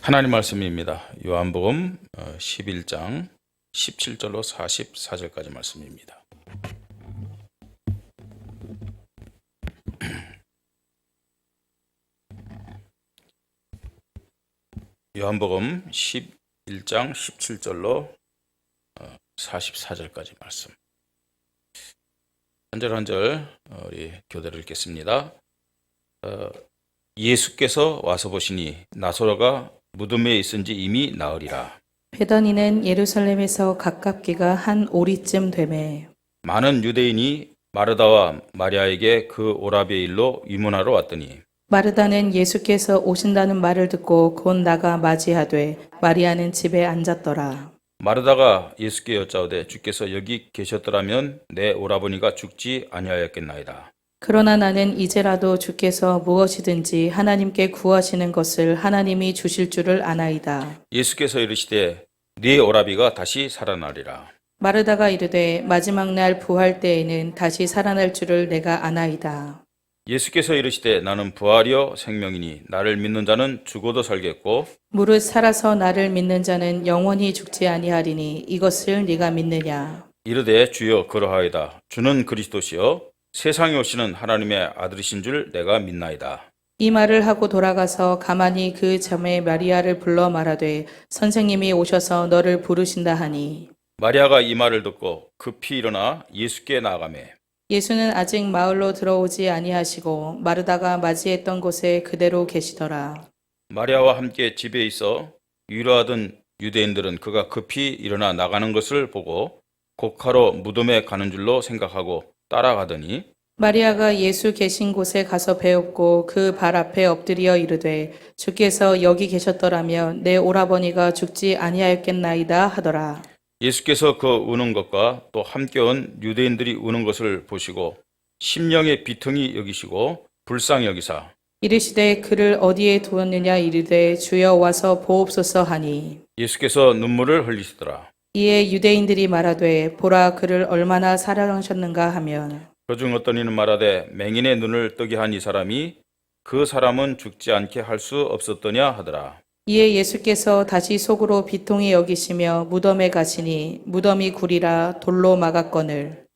하나님 말씀입니다. 요한복음 11장 17절로 44절까지 말씀입니다. 요한복음 11장 17절로 44절까지 말씀. 한 절 한 절 우리 교대로 읽겠습니다. 예수께서 와서 보시니 나사로가 무덤에 있은지 이미 나으리라. 베더니는 예루살렘에서 가깝기가 한 오리쯤 되매 많은 유대인이 마르다와 마리아에게 그 오라비의 일로 위문하러 왔더니 마르다는 예수께서 오신다는 말을 듣고 곧 나가 맞이하되 마리아는 집에 앉았더라. 마르다가 예수께 여짜오되 주께서 여기 계셨더라면 내 오라버니가 죽지 아니하였겠나이다. 그러나 나는 이제라도 주께서 무엇이든지 하나님께 구하시는 것을 하나님이 주실 줄을 아나이다. 예수께서 이르시되 네 오라비가 다시 살아나리라. 마르다가 이르되 마지막 날 부활 때에는 다시 살아날 줄을 내가 아나이다. 예수께서 이르시되 나는 부활이요 생명이니 나를 믿는 자는 죽어도 살겠고 무릇 살아서 나를 믿는 자는 영원히 죽지 아니하리니 이것을 네가 믿느냐. 이르되 주여 그러하이다. 주는 그리스도시요 세상에 오시는 하나님의 아들이신 줄 내가 믿나이다. 이 말을 하고 돌아가서 가만히 그 자매 마리아를 불러 말하되 선생님이 오셔서 너를 부르신다 하니 마리아가 이 말을 듣고 급히 일어나 예수께 나아가매 예수는 아직 마을로 들어오지 아니하시고 마르다가 맞이했던 곳에 그대로 계시더라. 마리아와 함께 집에 있어 위로하던 유대인들은 그가 급히 일어나 나가는 것을 보고 곡하러 무덤에 가는 줄로 생각하고 따라가더니 마리아가 예수 계신 곳에 가서 배웠고 그 발 앞에 엎드려 이르되 주께서 여기 계셨더라면 내 오라버니가 죽지 아니하였겠나이다 하더라. 예수께서 그 우는 것과 또 함께 온 유대인들이 우는 것을 보시고 심령의 비통이 여기시고 불쌍히 여기사 이르시되 그를 어디에 두었느냐 이르되 주여 와서 보옵소서 하니 예수께서 눈물을 흘리시더라. 이에 유대인들이 말하되 보라 그를 얼마나 사랑하셨는가 하면 그중 어떤 이는 말하되 맹인의 눈을 뜨게 한 이 사람이 그 사람은 죽지 않게 할 수 없었더냐 하더라. 이에 예수께서 다시 속으로 비통히 여기시며 무덤에 가시니 무덤이 구리라 돌로 막았거늘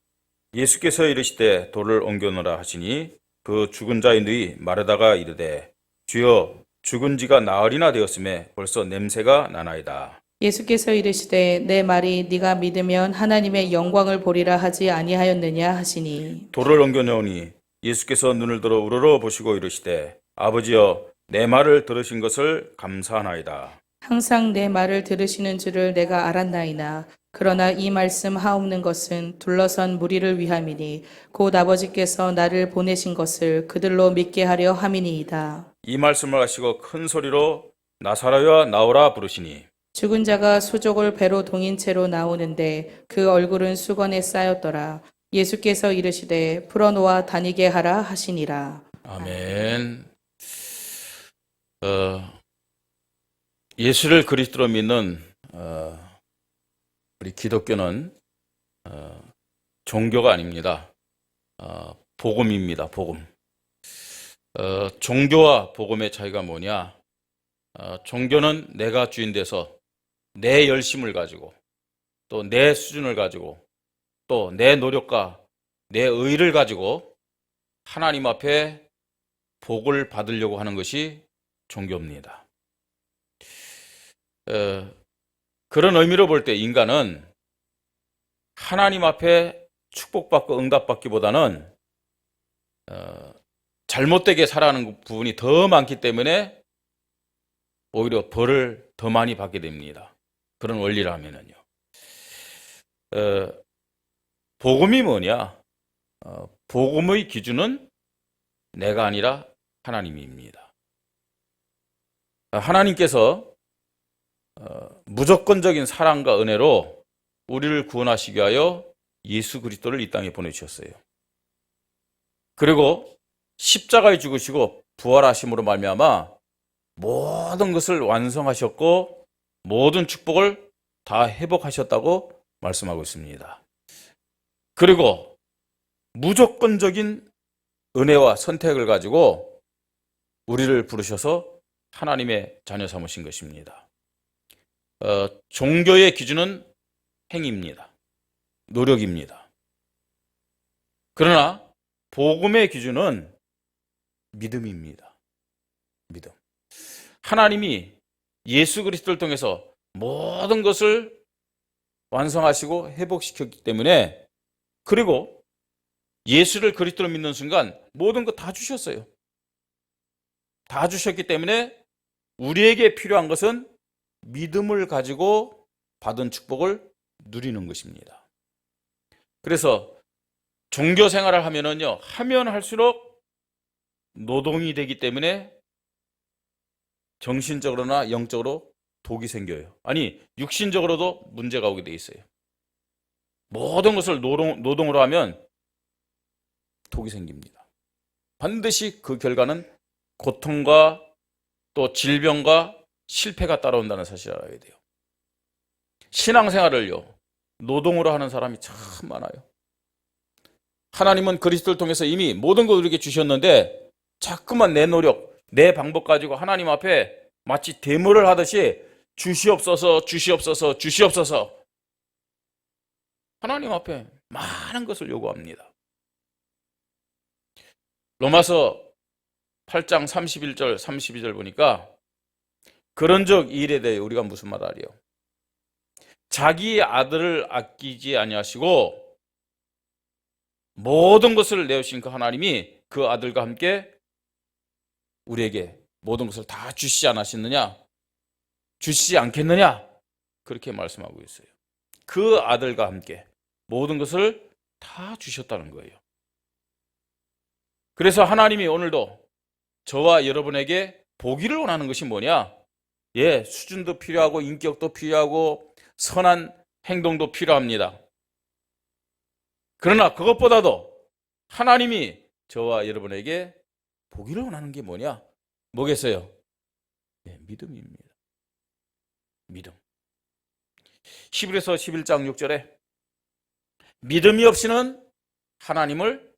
예수께서 이르시되 돌을 옮겨놓으라 하시니 그 죽은 자의 누이 마르다가 이르되 주여 죽은 지가 나흘이나 되었음에 벌써 냄새가 나나이다. 예수께서 이르시되 내 말이 네가 믿으면 하나님의 영광을 보리라 하지 아니하였느냐 하시니 돌을 옮겨놓으니 예수께서 눈을 들어 우러러 보시고 이르시되 아버지여 내 말을 들으신 것을 감사하나이다. 항상 내 말을 들으시는 줄을 내가 알았나이나 그러나 이 말씀 하옵는 것은 둘러선 무리를 위함이니 곧 아버지께서 나를 보내신 것을 그들로 믿게 하려 함이니이다. 이 말씀을 하시고 큰 소리로 나사로야 나오라 부르시니 죽은 자가 수족을 배로 동인 채로 나오는데 그 얼굴은 수건에 쌓였더라. 예수께서 이르시되 풀어놓아 다니게 하라 하시니라. 아멘. 예수를 그리스도로 믿는 우리 기독교는 종교가 아닙니다. 복음입니다. 복음. 종교와 복음의 차이가 뭐냐? 종교는 내가 주인 돼서 내 열심을 가지고 또 내 수준을 가지고 또 내 노력과 내 의를 가지고 하나님 앞에 복을 받으려고 하는 것이 종교입니다. 그런 의미로 볼 때 인간은 하나님 앞에 축복받고 응답받기보다는 잘못되게 살아가는 부분이 더 많기 때문에 오히려 벌을 더 많이 받게 됩니다. 그런 원리라면은요. 복음이 뭐냐? 복음의 기준은 내가 아니라 하나님입니다. 하나님께서 무조건적인 사랑과 은혜로 우리를 구원하시기 위하여 예수 그리스도를 이 땅에 보내주셨어요. 그리고 십자가에 죽으시고 부활하심으로 말미암아 모든 것을 완성하셨고 모든 축복을 다 회복하셨다고 말씀하고 있습니다. 그리고 무조건적인 은혜와 선택을 가지고 우리를 부르셔서 하나님의 자녀 삼으신 것입니다. 종교의 기준은 행위입니다. 노력입니다. 그러나 복음의 기준은 믿음입니다. 믿음. 하나님이 예수 그리스도를 통해서 모든 것을 완성하시고 회복시켰기 때문에, 그리고 예수를 그리스도로 믿는 순간 모든 것 다 주셨어요. 다 주셨기 때문에 우리에게 필요한 것은 믿음을 가지고 받은 축복을 누리는 것입니다. 그래서 종교 생활을 하면은요, 하면 할수록 노동이 되기 때문에 정신적으로나 영적으로 독이 생겨요. 아니, 육신적으로도 문제가 오게 돼 있어요. 모든 것을 노동으로 하면 독이 생깁니다. 반드시 그 결과는 고통과 또 질병과 실패가 따라온다는 사실을 알아야 돼요. 신앙생활을요, 노동으로 하는 사람이 참 많아요. 하나님은 그리스도를 통해서 이미 모든 걸 우리에게 주셨는데 자꾸만 내 노력, 내 방법 가지고 하나님 앞에 마치 대물을 하듯이 주시옵소서, 주시옵소서, 주시옵소서, 하나님 앞에 많은 것을 요구합니다. 로마서 8장 31절 32절 보니까 그런즉 이 일에 대해 우리가 무슨 말 하리요? 자기 아들을 아끼지 아니하시고 모든 것을 내어주신 그 하나님이 그 아들과 함께 우리에게 모든 것을 다 주시지 않으셨느냐? 주시지 않겠느냐? 그렇게 말씀하고 있어요. 그 아들과 함께 모든 것을 다 주셨다는 거예요. 그래서 하나님이 오늘도 저와 여러분에게 보기를 원하는 것이 뭐냐? 예, 수준도 필요하고 인격도 필요하고 선한 행동도 필요합니다. 그러나 그것보다도 하나님이 저와 여러분에게 보기를 원하는 게 뭐냐? 뭐겠어요? 네, 믿음입니다. 믿음. 히브리서 11장 6절에 믿음이 없이는 하나님을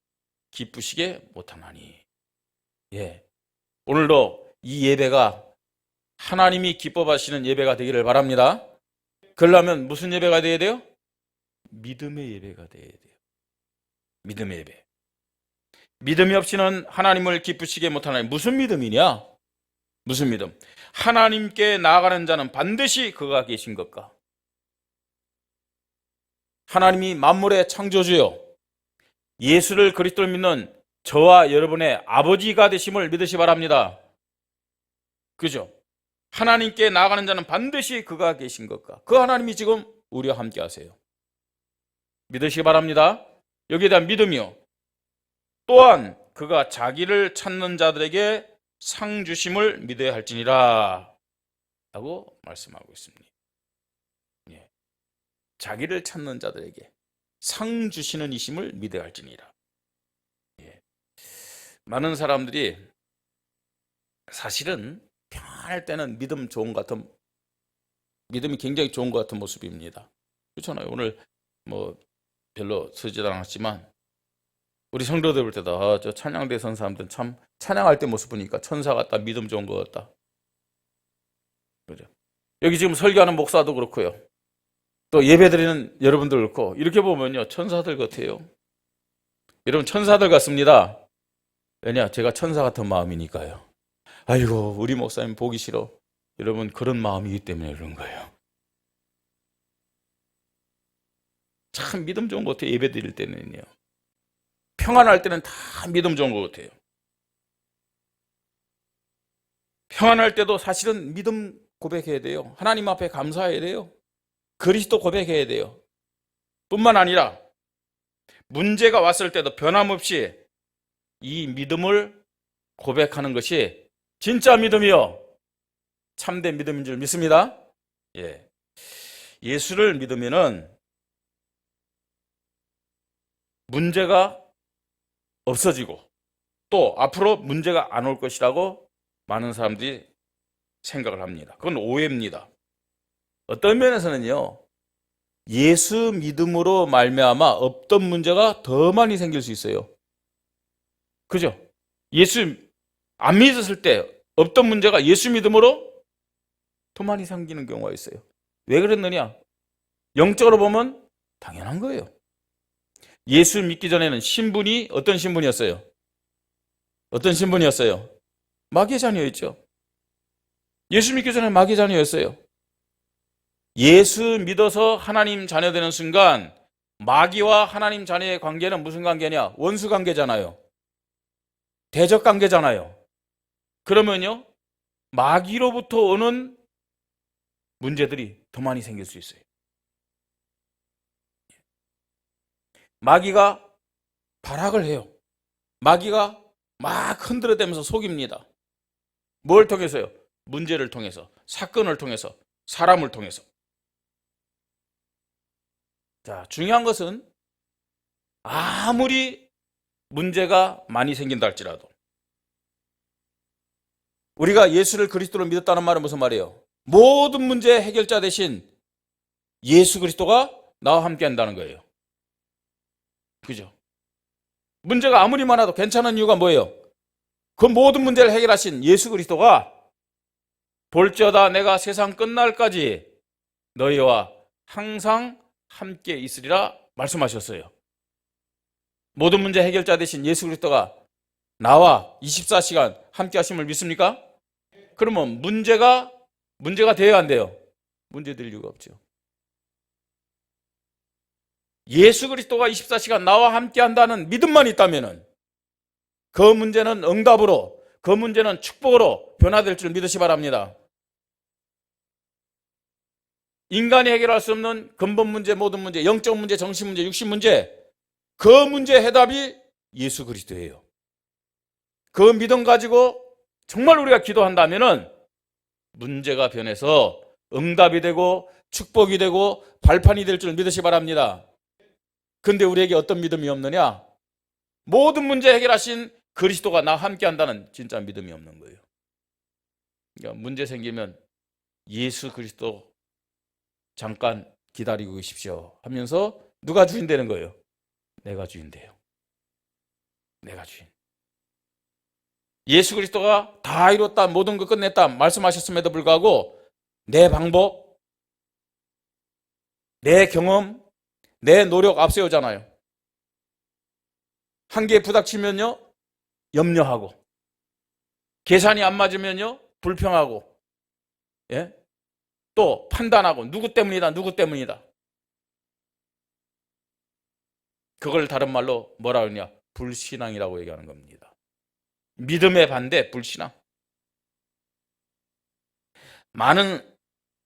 기쁘시게 못하나니. 예, 오늘도 이 예배가 하나님이 기뻐하시는 예배가 되기를 바랍니다. 그러려면 무슨 예배가 되어야 돼요? 믿음의 예배가 되어야 돼요. 믿음의 예배. 믿음이 없이는 하나님을 기쁘시게 못하나니. 무슨 믿음이냐? 무슨 믿음? 하나님께 나아가는 자는 반드시 그가 계신 것과 하나님이 만물의 창조주요 예수를 그리스도를 믿는 저와 여러분의 아버지가 되심을 믿으시 바랍니다. 그죠? 하나님께 나아가는 자는 반드시 그가 계신 것과 그 하나님이 지금 우리와 함께 하세요. 믿으시기 바랍니다. 여기에 대한 믿음이요. 또한 그가 자기를 찾는 자들에게 상 주심을 믿어야 할지니라 라고 말씀하고 있습니다. 예. 자기를 찾는 자들에게 상 주시는 이심을 믿어야 할지니라. 예. 많은 사람들이 사실은 평안할 때는 믿음이 굉장히 좋은 것 같은 모습입니다. 그렇잖아요. 오늘 뭐 별로 서지도 않았지만 우리 성도들 볼 때도 저 찬양대 선 사람들은 참 찬양할 때 모습 보니까 천사 같다, 믿음 좋은 것 같다. 그죠? 여기 지금 설교하는 목사도 그렇고요. 또 예배드리는 여러분들 그렇고 이렇게 보면요 천사들 같아요. 여러분 천사들 같습니다. 왜냐? 제가 천사 같은 마음이니까요. 아이고 우리 목사님 보기 싫어. 여러분 그런 마음이기 때문에 그런 거예요. 참 믿음 좋은 것 같아요. 예배 드릴 때는요. 평안할 때는 다 믿음 좋은 것 같아요. 평안할 때도 사실은 믿음 고백해야 돼요. 하나님 앞에 감사해야 돼요. 그리스도 고백해야 돼요. 뿐만 아니라 문제가 왔을 때도 변함없이 이 믿음을 고백하는 것이 진짜 믿음이요. 참된 믿음인 줄 믿습니다. 예. 예수를 믿으면은 문제가 없어지고 또 앞으로 문제가 안 올 것이라고 많은 사람들이 생각을 합니다. 그건 오해입니다. 어떤 면에서는요, 예수 믿음으로 말미암아 없던 문제가 더 많이 생길 수 있어요. 그죠? 예수 안 믿었을 때 없던 문제가 예수 믿음으로 더 많이 생기는 경우가 있어요. 왜 그랬느냐? 영적으로 보면 당연한 거예요. 예수 믿기 전에는 신분이 어떤 신분이었어요? 어떤 신분이었어요? 마귀의 자녀였죠. 예수 믿기 전에 마귀의 자녀였어요. 예수 믿어서 하나님 자녀 되는 순간 마귀와 하나님 자녀의 관계는 무슨 관계냐? 원수 관계잖아요. 대적 관계잖아요. 그러면요, 마귀로부터 오는 문제들이 더 많이 생길 수 있어요. 마귀가 발악을 해요. 마귀가 막 흔들어대면서 속입니다. 뭘 통해서요? 문제를 통해서, 사건을 통해서, 사람을 통해서. 자, 중요한 것은 아무리 문제가 많이 생긴다 할지라도 우리가 예수를 그리스도로 믿었다는 말은 무슨 말이에요? 모든 문제의 해결자 대신 예수 그리스도가 나와 함께 한다는 거예요. 그죠? 문제가 아무리 많아도 괜찮은 이유가 뭐예요? 그 모든 문제를 해결하신 예수 그리스도가 볼지어다 내가 세상 끝날까지 너희와 항상 함께 있으리라 말씀하셨어요. 모든 문제 해결자 되신 예수 그리스도가 나와 24시간 함께 하심을 믿습니까? 그러면 문제가 돼야 안 돼요? 문제 될 이유가 없죠. 예수 그리스도가 24시간 나와 함께 한다는 믿음만 있다면 그 문제는 응답으로, 그 문제는 축복으로 변화될 줄 믿으시 바랍니다. 인간이 해결할 수 없는 근본 문제, 모든 문제, 영적 문제, 정신 문제, 육신 문제, 그 문제 해답이 예수 그리스도예요. 그 믿음 가지고 정말 우리가 기도한다면 문제가 변해서 응답이 되고 축복이 되고 발판이 될 줄 믿으시 바랍니다. 근데 우리에게 어떤 믿음이 없느냐? 모든 문제 해결하신 그리스도가 나와 함께 한다는 진짜 믿음이 없는 거예요. 그러니까 문제 생기면 예수 그리스도 잠깐 기다리고 계십시오 하면서 누가 주인 되는 거예요? 내가 주인 돼요. 내가 주인. 예수 그리스도가 다 이뤘다, 모든 것 끝냈다 말씀하셨음에도 불구하고 내 방법, 내 경험, 내 노력 앞세우잖아요. 한계에 부닥치면요 염려하고, 계산이 안 맞으면요 불평하고, 예? 또 판단하고 누구 때문이다. 그걸 다른 말로 뭐라 그러냐? 불신앙이라고 얘기하는 겁니다. 믿음의 반대 불신앙. 많은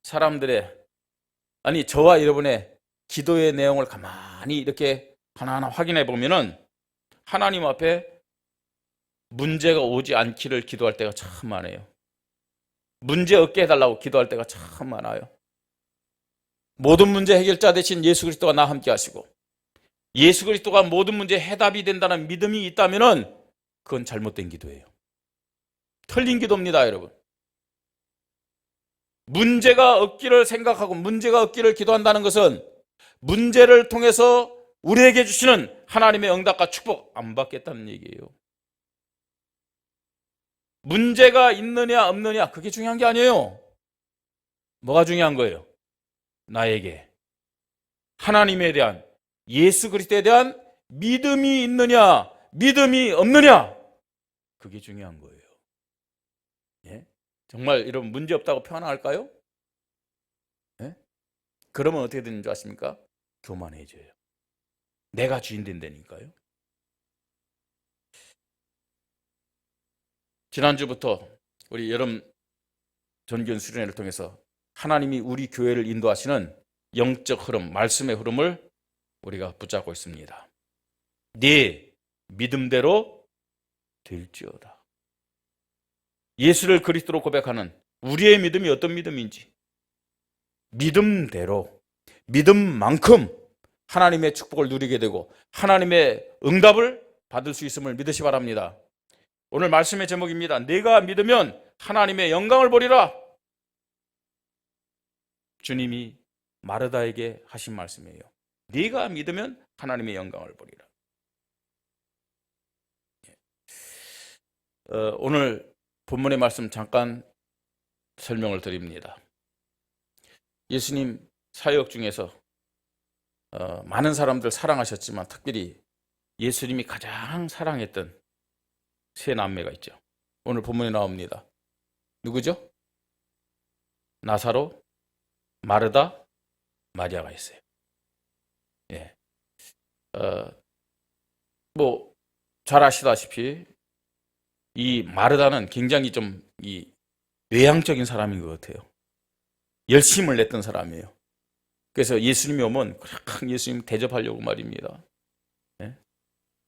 사람들의, 아니 저와 여러분의 기도의 내용을 가만히 이렇게 하나하나 확인해 보면은 하나님 앞에 문제가 오지 않기를 기도할 때가 참 많아요. 문제 없게 해달라고 기도할 때가 참 많아요. 모든 문제 해결자 되신 예수 그리스도가 나와 함께 하시고 예수 그리스도가 모든 문제 해답이 된다는 믿음이 있다면은 그건 잘못된 기도예요. 틀린 기도입니다, 여러분. 문제가 없기를 생각하고 문제가 없기를 기도한다는 것은 문제를 통해서 우리에게 주시는 하나님의 응답과 축복 안 받겠다는 얘기예요. 문제가 있느냐 없느냐 그게 중요한 게 아니에요. 뭐가 중요한 거예요? 나에게 하나님에 대한, 예수 그리스도에 대한 믿음이 있느냐 믿음이 없느냐 그게 중요한 거예요. 예? 정말 이런 문제 없다고 표현할까요? 예? 그러면 어떻게 되는 줄 아십니까? 교만해져요. 내가 주인 된다니까요. 지난주부터 우리 여름 전견 수련회를 통해서 하나님이 우리 교회를 인도하시는 영적 흐름, 말씀의 흐름을 우리가 붙잡고 있습니다. 네 믿음대로 될지어다. 예수를 그리스도로 고백하는 우리의 믿음이 어떤 믿음인지 믿음대로, 믿음만큼 하나님의 축복을 누리게 되고 하나님의 응답을 받을 수 있음을 믿으시 바랍니다. 오늘 말씀의 제목입니다. 네가 믿으면 하나님의 영광을 보리라. 주님이 마르다에게 하신 말씀이에요. 네가 믿으면 하나님의 영광을 보리라. 오늘 본문의 말씀 잠깐 설명을 드립니다. 예수님 사역 중에서 많은 사람들 사랑하셨지만 특별히 예수님이 가장 사랑했던 세 남매가 있죠. 오늘 본문에 나옵니다. 누구죠? 나사로, 마르다, 마리아가 있어요. 예. 잘 아시다시피 이 마르다는 굉장히 좀 외향적인 사람인 것 같아요. 열심을 냈던 사람이에요. 그래서 예수님이 오면 그냥 예수님 대접하려고 말입니다. 예?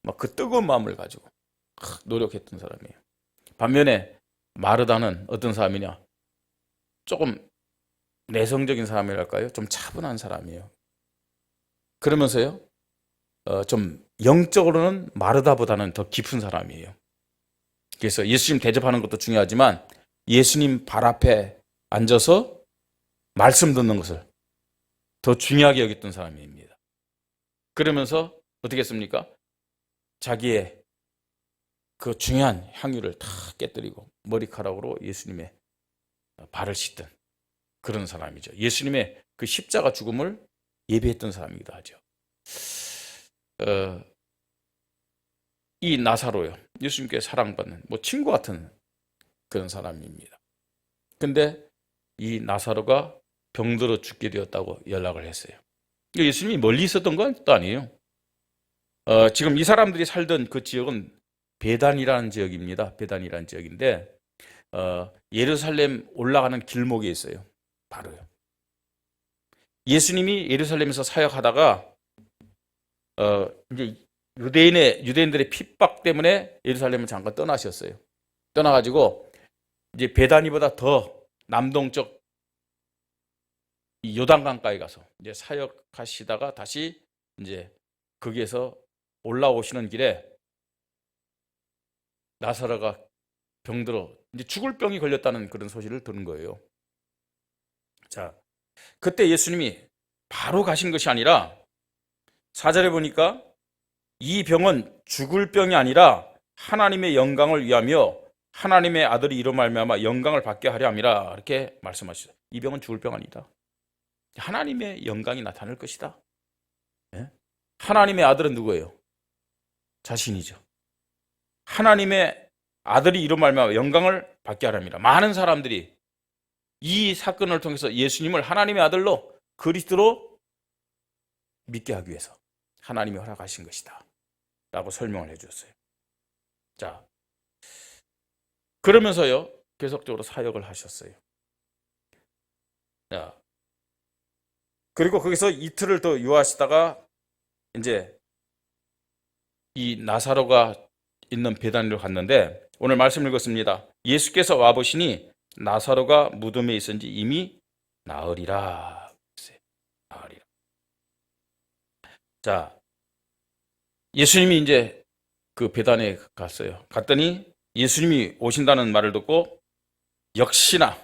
막 그 뜨거운 마음을 가지고 노력했던 사람이에요. 반면에 마르다는 어떤 사람이냐? 조금 내성적인 사람이랄까요? 좀 차분한 사람이에요. 그러면서요, 좀 영적으로는 마르다보다는 더 깊은 사람이에요. 그래서 예수님 대접하는 것도 중요하지만 예수님 발 앞에 앉아서 말씀 듣는 것을 더 중요하게 여겼던 사람입니다. 그러면서 어떻게 했습니까? 자기의 그 중요한 향유를 다 깨뜨리고 머리카락으로 예수님의 발을 씻던 그런 사람이죠. 예수님의 그 십자가 죽음을 예배했던 사람이기도 하죠. 이 나사로요, 예수님께 사랑받는 친구 같은 그런 사람입니다. 근데 이 나사로가 병들어 죽게 되었다고 연락을 했어요. 예수님이 멀리 있었던 건 또 아니에요. 지금 이 사람들이 살던 그 지역은 베단이라는 지역입니다. 베단이라는 지역인데 예루살렘 올라가는 길목에 있어요. 바로요. 예수님이 예루살렘에서 사역하다가 이제 유대인들의 핍박 때문에 예루살렘을 잠깐 떠나셨어요. 떠나가지고 이제 베다니보다 더 남동쪽 이 요단강가에 가서 이제 사역하시다가 다시 이제 거기에서 올라오시는 길에 나사로가 병들어 이제 죽을 병이 걸렸다는 그런 소식을 들은 거예요. 자, 그때 예수님이 바로 가신 것이 아니라 4절에 보니까 이 병은 죽을 병이 아니라 하나님의 영광을 위하며 하나님의 아들이 이로 말미암아 영광을 받게 하려 함이라 이렇게 말씀하셨어요. 이 병은 죽을 병 아니다. 하나님의 영광이 나타날 것이다. 네? 하나님의 아들은 누구예요? 자신이죠. 하나님의 아들이 이로 말미암아 영광을 받게 하려 함이라. 많은 사람들이 이 사건을 통해서 예수님을 하나님의 아들로 그리스도로 믿게 하기 위해서 하나님이 허락하신 것이다 라고 설명을 해주었어요. 자, 그러면서요 계속적으로 사역을 하셨어요. 자, 그리고 거기서 이틀을 더 유하시다가 이제 이 나사로가 있는 베다니로 갔는데 오늘 말씀 읽었습니다. 예수께서 와보시니 나사로가 무덤에 있은지 이미 나으리라. 나으리라. 자, 예수님이 이제 그 베다니에 갔어요. 갔더니 예수님이 오신다는 말을 듣고 역시나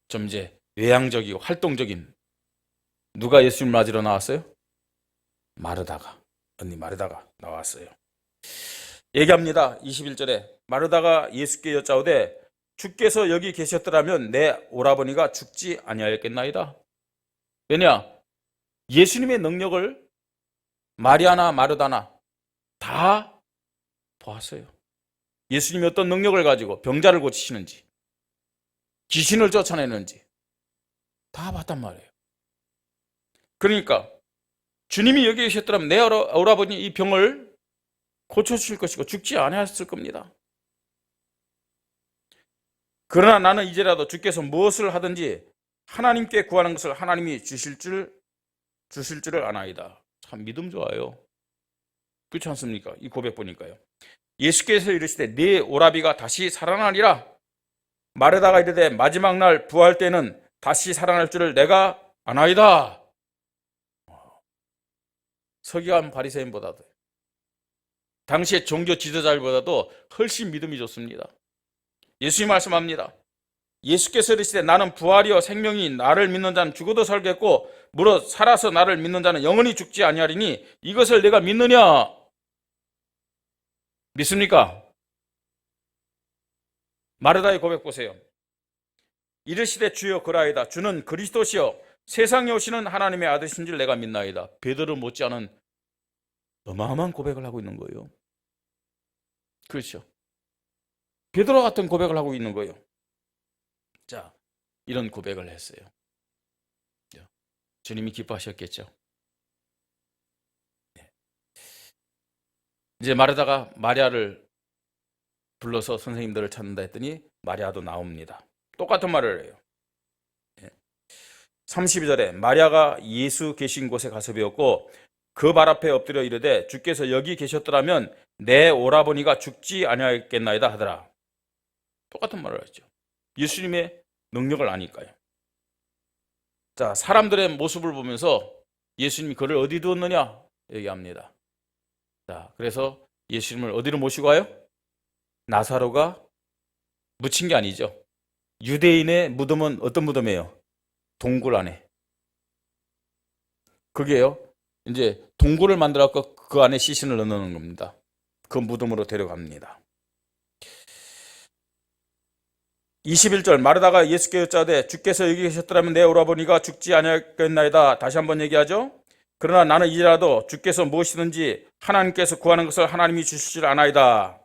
좀 이제 외향적이고 활동적인 누가 예수님을 맞으러 나왔어요? 언니 마르다가 나왔어요. 얘기합니다. 21절에 마르다가 예수께 여짜오되 주께서 여기 계셨더라면 내 오라버니가 죽지 아니하였겠나이다. 왜냐? 예수님의 능력을 마리아나 마르다나 다 보았어요. 예수님이 어떤 능력을 가지고 병자를 고치시는지 귀신을 쫓아내는지 다 봤단 말이에요. 그러니까 주님이 여기 계셨더라면 내 오라버니 이 병을 고쳐주실 것이고 죽지 않았을 겁니다. 그러나 나는 이제라도 주께서 무엇을 하든지 하나님께 구하는 것을 하나님이 주실 줄을 아나이다. 참 믿음 좋아요. 그렇지 않습니까? 이 고백 보니까요. 예수께서 이르시되 네 오라비가 다시 살아나리라. 마르다가 이르되 마지막 날 부활 때는 다시 살아날 줄을 내가 아나이다. 서기관 바리새인보다도 당시의 종교 지도자들보다도 훨씬 믿음이 좋습니다. 예수님 말씀합니다. 예수께서 이르시되 나는 부활이요 생명이 나를 믿는 자는 죽어도 살겠고 무릇 살아서 나를 믿는 자는 영원히 죽지 아니하리니 이것을 내가 믿느냐? 믿습니까? 마르다의 고백 보세요. 이르시되 주여 그라이다. 주는 그리스도시여 세상에 오시는 하나님의 아들이신 줄 내가 믿나이다. 베드로 못지않은 어마어마한 고백을 하고 있는 거예요. 그렇죠. 베드로 같은 고백을 하고 있는 거예요. 자, 이런 고백을 했어요. 주님이 기뻐하셨겠죠. 이제 마르다가 마리아를 불러서 선생님들을 찾는다 했더니 마리아도 나옵니다. 똑같은 말을 해요. 32절에 마리아가 예수 계신 곳에 가서 배웠고 그 발 앞에 엎드려 이르되 주께서 여기 계셨더라면 내 오라버니가 죽지 아니하겠나이다 하더라. 똑같은 말을 했죠. 예수님의 능력을 아니까요. 자, 사람들의 모습을 보면서 예수님이 그를 어디 두었느냐 얘기합니다. 자, 그래서 예수님을 어디로 모시고 와요? 나사로가 묻힌 게 아니죠. 유대인의 무덤은 어떤 무덤이에요? 동굴 안에. 그게요, 이제 동굴을 만들어서 그 안에 시신을 넣는 겁니다. 그 무덤으로 데려갑니다. 21절 마르다가 예수께 여짜되 주께서 여기 계셨더라면 내 오라버니가 죽지 아니하겠나이다. 다시 한번 얘기하죠. 그러나 나는 이제라도 주께서 무엇이든지 하나님께서 구하는 것을 하나님이 주실 줄 아나이다.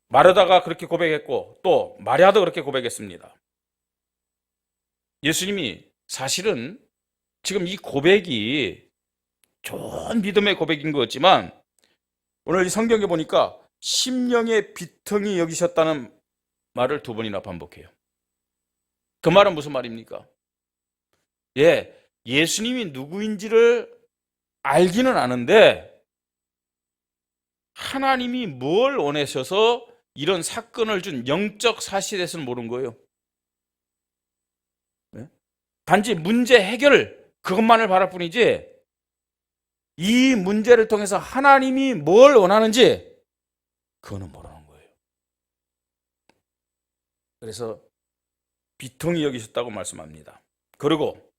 마르다가 그렇게 고백했고 또 마리아도 그렇게 고백했습니다. 예수님이 사실은 지금 이 고백이 좋은 믿음의 고백인 것 같지만 오늘 이 성경에 보니까 심령의 비통이 여기셨다는 말을 2번이나 반복해요. 그 말은 무슨 말입니까? 예수님이 누구인지를 알기는 아는데 하나님이 뭘 원하셔서 이런 사건을 준 영적 사실에 대해서는 모르는 거예요. 단지 문제 해결 그것만을 바랄 뿐이지 이 문제를 통해서 하나님이 뭘 원하는지 그거는 모르는 거예요. 그래서 비통히 여기셨다고 말씀합니다. 그리고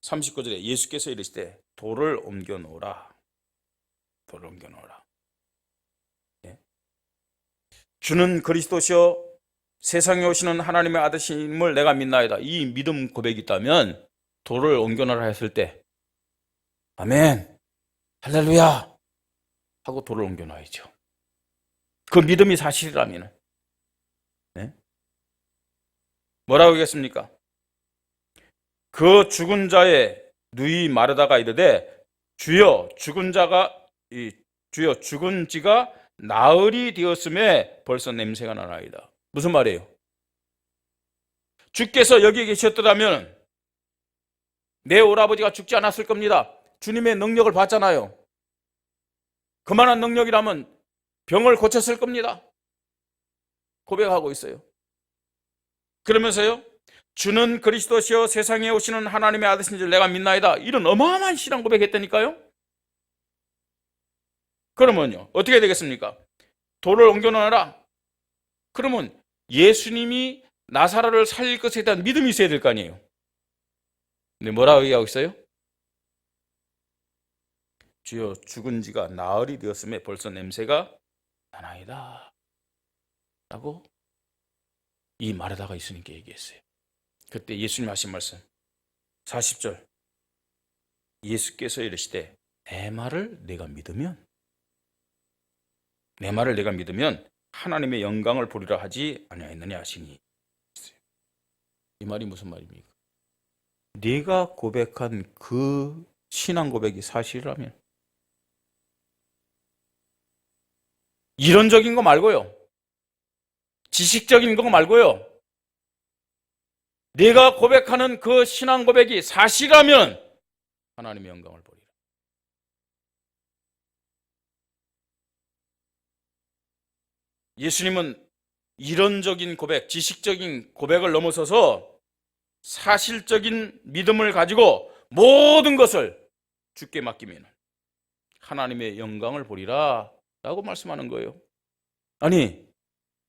39절에 예수께서 이르시되 돌을 옮겨 놓으라. 돌을 옮겨 놓으라. 주는 그리스도시요 세상에 오시는 하나님의 아들이심을 내가 믿나이다. 이 믿음 고백이 있다면 돌을 옮겨 놓으라 했을 때 아멘, 할렐루야 하고 돌을 옮겨 놔야죠. 그 믿음이 사실이라면 뭐라고 하겠습니까? 그 죽은 자의 누이 마르다가 이르되 주여 죽은 지가 나흘이 되었음에 벌써 냄새가 나나이다. 무슨 말이에요? 주께서 여기 계셨더라면 내 오라버지가 죽지 않았을 겁니다. 주님의 능력을 봤잖아요. 그만한 능력이라면 병을 고쳤을 겁니다. 고백하고 있어요. 그러면서요, 주는 그리스도시여 세상에 오시는 하나님의 아들이신 줄 내가 믿나이다. 이런 어마어마한 신앙 고백했다니까요. 그러면요, 어떻게 되겠습니까? 돌을 옮겨놓아라. 그러면 예수님이 나사로를 살릴 것에 대한 믿음이 있어야 될 거 아니에요. 근데 뭐라고 얘기하고 있어요? 주여 죽은 지가 나흘이 되었음에 벌써 냄새가 나나이다 라고 이 마르다가 있으니까 얘기했어요. 그때 예수님 하신 말씀 40절 예수께서 이르시되 내 말을 내가 믿으면 하나님의 영광을 보리라 하지 아니하였느냐 하시니. 이 말이 무슨 말입니까? 네가 고백한 그 신앙 고백이 사실이라면 이론적인 거 말고요, 지식적인 거 말고요, 네가 고백하는 그 신앙 고백이 사실이라면 하나님의 영광을 보리라. 예수님은 이론적인 고백, 지식적인 고백을 넘어서서 사실적인 믿음을 가지고 모든 것을 주께 맡기면 하나님의 영광을 보리라 라고 말씀하는 거예요. 아니,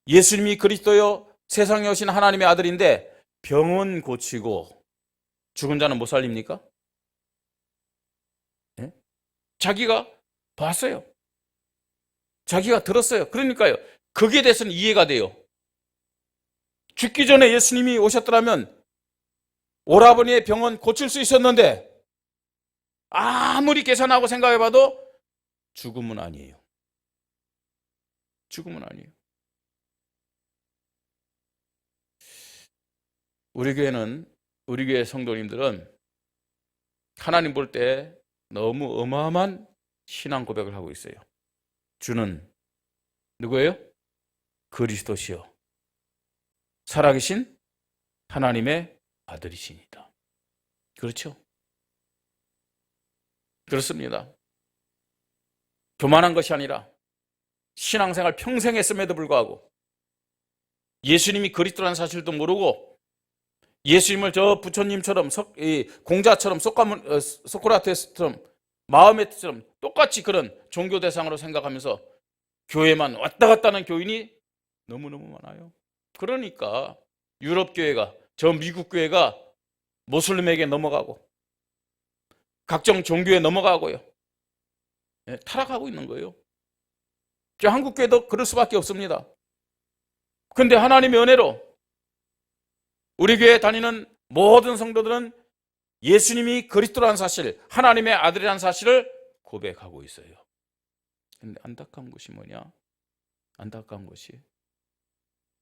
예수님이 그리스도요 세상에 오신 하나님의 아들인데 병은 고치고 죽은 자는 못 살립니까? 자기가 봤어요. 자기가 들었어요. 그러니까요. 거기에 대해서는 이해가 돼요. 죽기 전에 예수님이 오셨더라면 오라버니의 병은 고칠 수 있었는데 아무리 계산하고 생각해봐도 죽음은 아니에요. 죽음은 아니에요. 우리 교회 성도님들은 하나님 볼 때 너무 어마어마한 신앙 고백을 하고 있어요. 주는 누구예요? 그리스도시요 살아계신 하나님의 아들이시니다. 그렇죠? 그렇습니다. 교만한 것이 아니라 신앙생활 평생 했음에도 불구하고 예수님이 그리스도라는 사실도 모르고 예수님을 저 부처님처럼 공자처럼 소크라테스처럼 마호메트처럼 똑같이 그런 종교 대상으로 생각하면서 교회만 왔다 갔다 하는 교인이 너무너무 많아요. 그러니까 유럽 교회가, 저 미국 교회가 모슬림에게 넘어가고 각종 종교에 넘어가고요. 타락하고 있는 거예요. 저 한국 교회도 그럴 수밖에 없습니다. 그런데 하나님의 은혜로 우리 교회에 다니는 모든 성도들은 예수님이 그리스도라는 사실, 하나님의 아들이라는 사실을 고백하고 있어요. 그런데 안타까운 것이 뭐냐? 안타까운 것이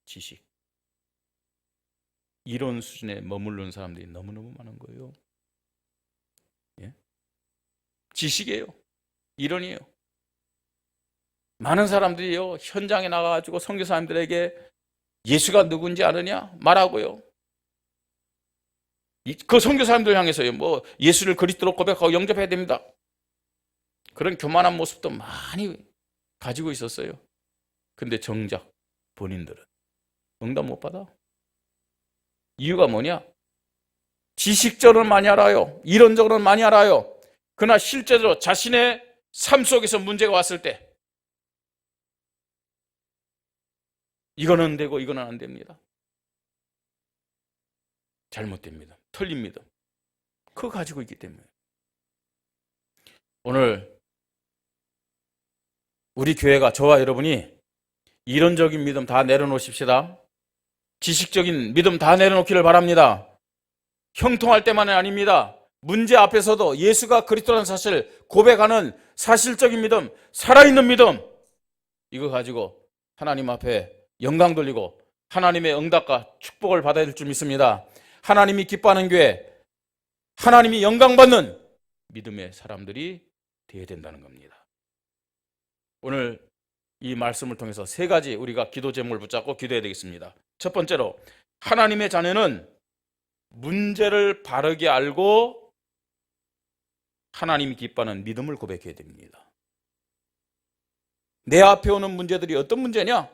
지식. 이론 수준에 머무르는 사람들이 너무너무 많은 거예요. 예? 지식이에요. 이론이에요. 많은 사람들이요, 현장에 나가가지고 선교사님들에게 예수가 누군지 아느냐? 말하고요. 그 선교사님들 향해서요, 뭐 예수를 그리스도로 고백하고 영접해야 됩니다. 그런 교만한 모습도 많이 가지고 있었어요. 근데 정작 본인들은 응답 못 받아. 이유가 뭐냐? 지식적으로는 많이 알아요. 이론적으로는 많이 알아요. 그러나 실제로 자신의 삶 속에서 문제가 왔을 때 이거는 되고 이거는 안 됩니다. 잘못됩니다. 틀린 믿음. 그거 가지고 있기 때문에. 오늘 우리 교회가, 저와 여러분이 이론적인 믿음 다 내려놓으십시다. 지식적인 믿음 다 내려놓기를 바랍니다. 형통할 때만은 아닙니다. 문제 앞에서도 예수가 그리스도라는 사실 고백하는 사실적인 믿음, 살아있는 믿음, 이거 가지고 하나님 앞에 영광 돌리고 하나님의 응답과 축복을 받아야 될 줄 믿습니다. 하나님이 기뻐하는 교회, 하나님이 영광받는 믿음의 사람들이 되어야 된다는 겁니다. 오늘 이 말씀을 통해서 세 가지 우리가 기도 제목을 붙잡고 기도해야 되겠습니다. 첫 번째로, 하나님의 자녀는 문제를 바르게 알고 하나님이 기뻐하는 믿음을 고백해야 됩니다. 내 앞에 오는 문제들이 어떤 문제냐?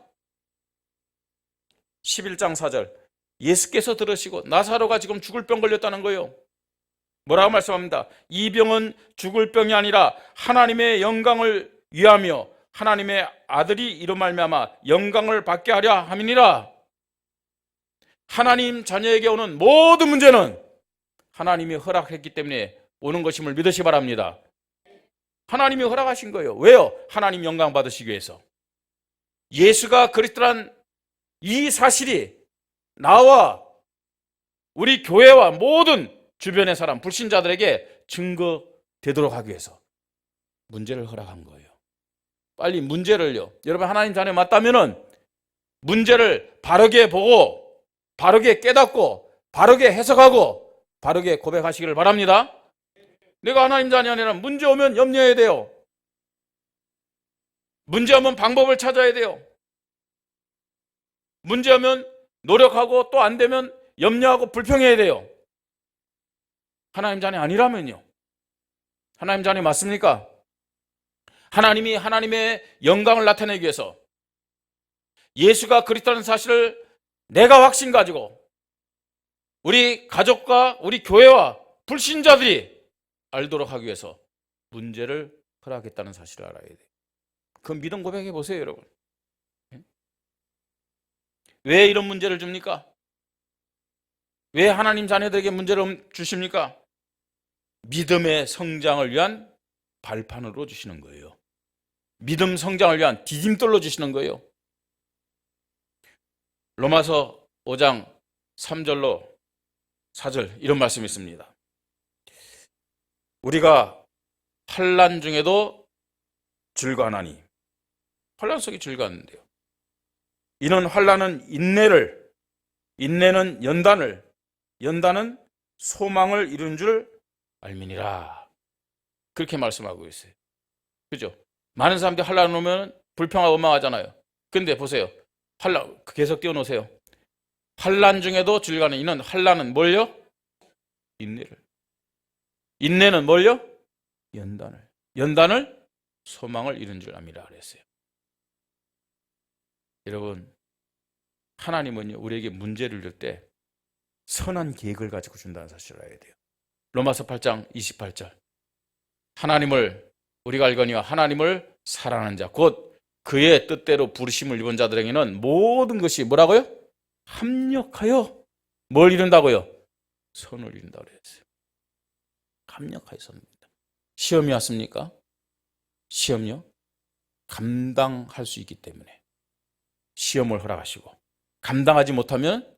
11장 4절, 예수께서 들으시고 나사로가 지금 죽을 병 걸렸다는 거예요. 뭐라고 말씀합니다. 이 병은 죽을 병이 아니라 하나님의 영광을 위하며 하나님의 아들이 이로 말미암아 영광을 받게 하려 함이니라. 하나님 자녀에게 오는 모든 문제는 하나님이 허락했기 때문에 오는 것임을 믿으시 바랍니다. 하나님이 허락하신 거예요. 왜요? 하나님 영광 받으시기 위해서. 예수가 그리스도란 이 사실이 나와 우리 교회와 모든 주변의 사람, 불신자들에게 증거되도록 하기 위해서 문제를 허락한 거예요. 빨리 문제를요, 여러분 하나님 자녀 맞다면은 문제를 바르게 보고 바르게 깨닫고 바르게 해석하고 바르게 고백하시기를 바랍니다. 내가 하나님 자녀 아니라 문제 오면 염려해야 돼요. 문제 오면 방법을 찾아야 돼요. 문제 오면 노력하고 또 안 되면 염려하고 불평해야 돼요. 하나님 자녀 아니라면요. 하나님 자녀 맞습니까? 하나님이 하나님의 영광을 나타내기 위해서 예수가 그리스도라는 사실을 내가 확신 가지고 우리 가족과 우리 교회와 불신자들이 알도록 하기 위해서 문제를 허락했다는 사실을 알아야 돼요. 그 믿음 고백해 보세요, 여러분. 왜 이런 문제를 줍니까? 왜 하나님 자녀들에게 문제를 주십니까? 믿음의 성장을 위한 발판으로 주시는 거예요. 믿음 성장을 위한 디딤돌로 주시는 거예요. 로마서 5장 3절로 4절 이런 말씀이 있습니다. 우리가 환난 중에도 즐거워하나니, 환난 속에 즐거워하는데요. 이는 환난은 인내를, 인내는 연단을, 연단은 소망을 이룬 줄 알미니라. 그렇게 말씀하고 있어요. 그죠? 많은 사람들이 환난 오면 불평하고 원망하잖아요. 근데 보세요. 환난 계속 띄워놓으세요. 환난 중에도 즐거워하는 이는, 환난은 뭘요? 인내를. 인내는 뭘요? 연단을. 연단을 소망을 이룬 줄 압니다. 그랬어요. 여러분, 하나님은요, 우리에게 문제를 줄 때 선한 계획을 가지고 준다는 사실을 알아야 돼요. 로마서 8장 28절. 하나님을, 우리가 알거니와 하나님을 사랑하는 자, 곧 그의 뜻대로 부르심을 입은 자들에게는 모든 것이 뭐라고요? 합력하여 뭘 이룬다고요? 선을 이룬다고 그랬어요. 합력하여 선입니다. 시험이 왔습니까? 시험요? 감당할 수 있기 때문에 시험을 허락하시고, 감당하지 못하면